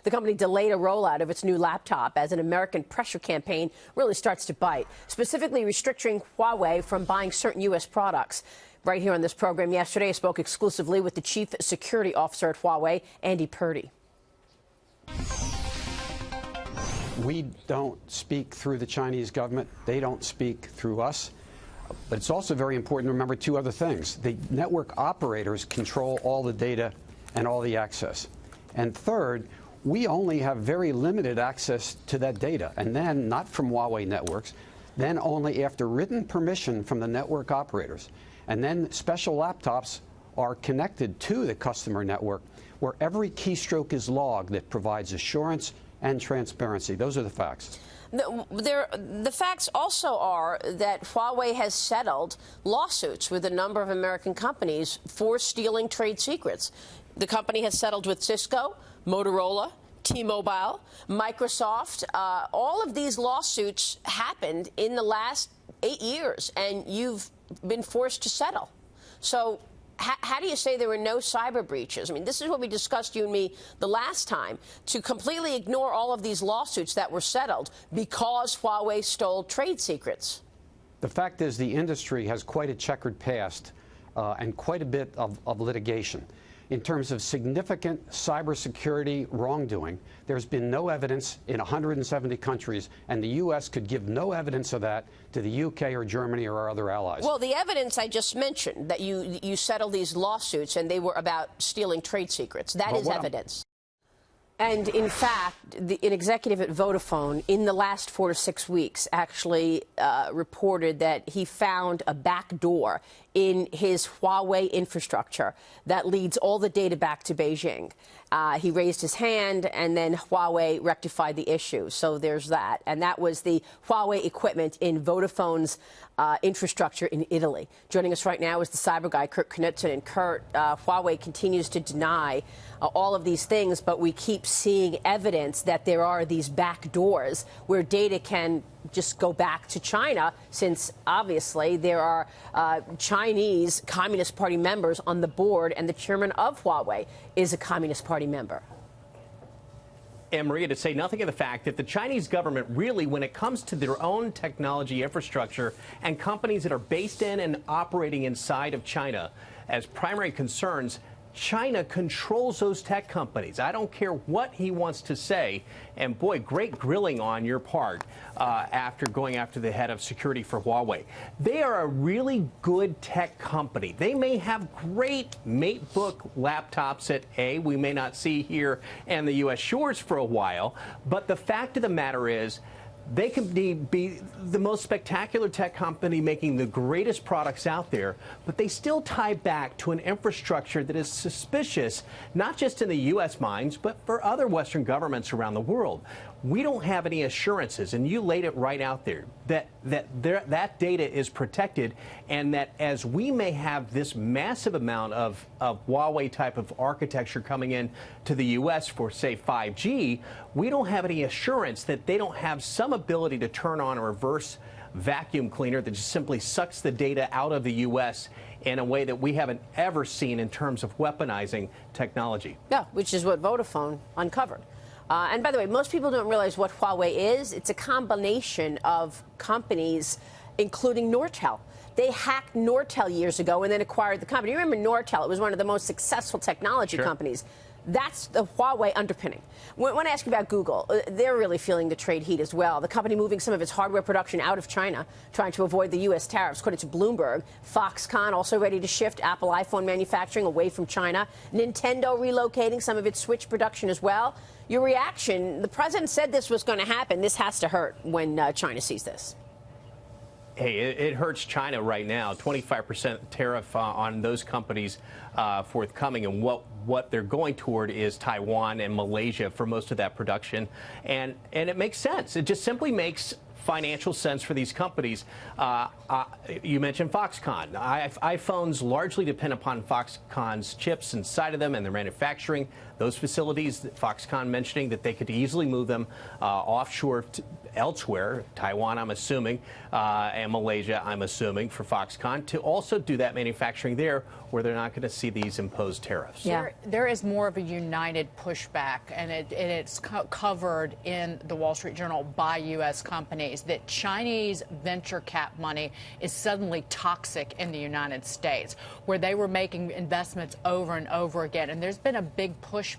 The company delayed a rollout of its new laptop as an American pressure campaign really starts to bite, specifically restricting Huawei from buying certain U.S. products. Right here on this program yesterday, I spoke exclusively with the chief security officer at Huawei, Andy Purdy. We don't speak through the Chinese government. They don't speak through us. But it's also very important to remember two other things. The network operators control all the data and all the access. And third, we only have very limited access to that data, and then not from Huawei networks, then only after written permission from the network operators. And then special laptops are connected to the customer network where every keystroke is logged that provides assurance and transparency. Those are the facts. The facts also are that Huawei has settled lawsuits with a number of American companies for stealing trade secrets. The company has settled with Cisco, Motorola, T-Mobile, Microsoft. All of these lawsuits happened in the last 8 years, and you've been forced to settle. So how do you say there were no cyber breaches? I mean, this is what we discussed, you and me, the last time, to completely ignore all of these lawsuits that were settled because Huawei stole trade secrets. The fact is the industry has quite a checkered past and quite a bit of litigation. In terms of significant cybersecurity wrongdoing, there's been no evidence in 170 countries, and the U.S. could give no evidence of that to the U.K. or Germany or our other allies. Well, the evidence I just mentioned, that you settled these lawsuits and they were about stealing trade secrets, that is evidence. And in fact, an executive at Vodafone in the last 4 to 6 weeks actually reported that he found a back door in his Huawei infrastructure that leads all the data back to Beijing. He raised his hand, and then Huawei rectified the issue. So there's that. And that was the Huawei equipment in Vodafone's infrastructure in Italy. Joining us right now is the CyberGuy Kurt Knutsson. And Kurt, Huawei continues to deny all of these things, but we keep seeing evidence that there are these back doors where data can just go back to China, since obviously there are Chinese Communist Party members on the board, and the chairman of Huawei is a Communist Party member. And Maria, to say nothing of the fact that the Chinese government really, when it comes to their own technology infrastructure and companies that are based in and operating inside of China as primary concerns, China controls those tech companies. I don't care what he wants to say. And boy, great grilling on your part after going after the head of security for Huawei. They are a really good tech company. They may have great MateBook laptops that we may not see here in the U.S. shores for a while. But the fact of the matter is, they can be the most spectacular tech company making the greatest products out there, but they still tie back to an infrastructure that is suspicious, not just in the U.S. minds, but for other Western governments around the world. We don't have any assurances, and you laid it right out there, that data is protected, and that as we may have this massive amount of Huawei type of architecture coming in to the U.S. for, say, 5G, we don't have any assurance that they don't have some ability to turn on a reverse vacuum cleaner that just simply sucks the data out of the U.S. in a way that we haven't ever seen in terms of weaponizing technology. Yeah, which is what Vodafone uncovered. And by the way, most people don't realize what Huawei is. It's a combination of companies, including Nortel. They hacked Nortel years ago and then acquired the company. You remember Nortel? It was one of the most successful technology companies. That's the Huawei underpinning. When I ask you about Google, they're really feeling the trade heat as well. The company moving some of its hardware production out of China, trying to avoid the U.S. tariffs, according to Bloomberg. Foxconn also ready to shift Apple iPhone manufacturing away from China. Nintendo relocating some of its Switch production as well. Your reaction, the president said this was going to happen. This has to hurt when China sees this. Hey, it hurts China right now. 25% tariff on those companies forthcoming, and what they're going toward is Taiwan and Malaysia for most of that production, and it makes sense. It just simply makes financial sense for these companies. You mentioned Foxconn. iPhones largely depend upon Foxconn's chips inside of them and their manufacturing. Those facilities, Foxconn mentioning that they could easily move them offshore elsewhere, Taiwan, I'm assuming, and Malaysia, I'm assuming, for Foxconn, to also do that manufacturing there where they're not going to see these imposed tariffs. Yeah. There is more of a united pushback, and it's covered in the Wall Street Journal by U.S. companies that Chinese venture cap money is suddenly toxic in the United States, where they were making investments over and over again. And there's been a big pushback.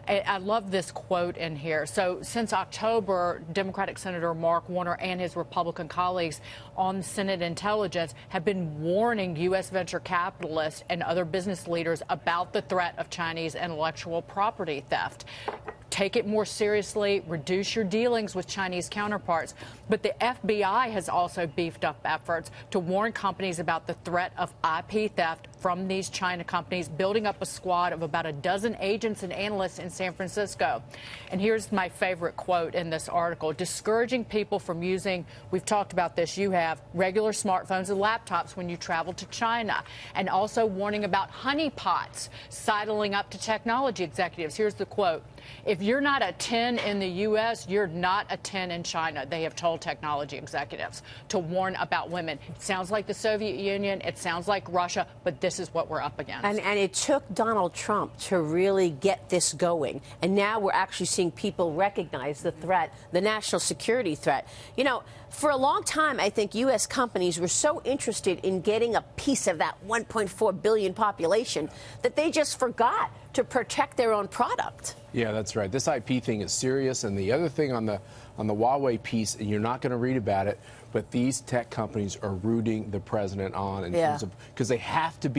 I love this quote in here. So since October, Democratic Senator Mark Warner and his Republican colleagues on Senate Intelligence have been warning U.S. venture capitalists and other business leaders about the threat of Chinese intellectual property theft. Take it more seriously, reduce your dealings with Chinese counterparts. But the FBI has also beefed up efforts to warn companies about the threat of IP theft from these China companies, building up a squad of about a dozen agents and analysts in San Francisco. And here's my favorite quote in this article: discouraging people from using, we've talked about this, you have, regular smartphones and laptops when you travel to China, and also warning about honeypots sidling up to technology executives. Here's the quote: if you're not a 10 in the U.S., you're not a 10 in China, they have told technology executives, to warn about women. It sounds like the Soviet Union, it sounds like Russia, but this is what we're up against. And it took Donald Trump to really get this going. And now we're actually seeing people recognize the threat, the national security threat. You know, for a long time, I think U.S. companies were so interested in getting a piece of that 1.4 billion population that they just forgot to protect their own product. Yeah, that's right. This IP thing is serious. And the other thing on the Huawei piece, and you're not going to read about it, but these tech companies are rooting the president on in terms of, because they have to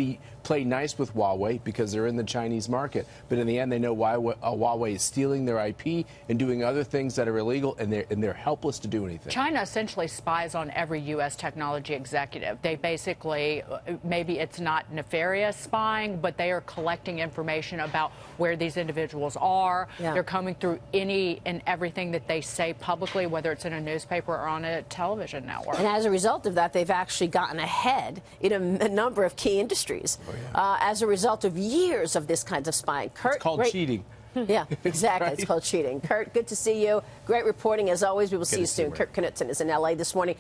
play nice with Huawei because they're in the Chinese market. But in the end, they know Huawei is stealing their IP and doing other things that are illegal, and they're helpless to do anything. China essentially spies on every U.S. technology executive. They basically, maybe it's not nefarious spying, but they are collecting information about where these individuals are. Yeah. They're coming through any and everything that they say publicly, whether it's in a newspaper or on a television network. And as a result of that, they've actually gotten ahead in a number of key industries as a result of years of this kind of spying. Kurt, it's called cheating. Yeah, exactly. Right? It's called cheating. Kurt, good to see you. Great reporting as always. We will see you soon. Maria. Kurt Knutsson is in L.A. this morning.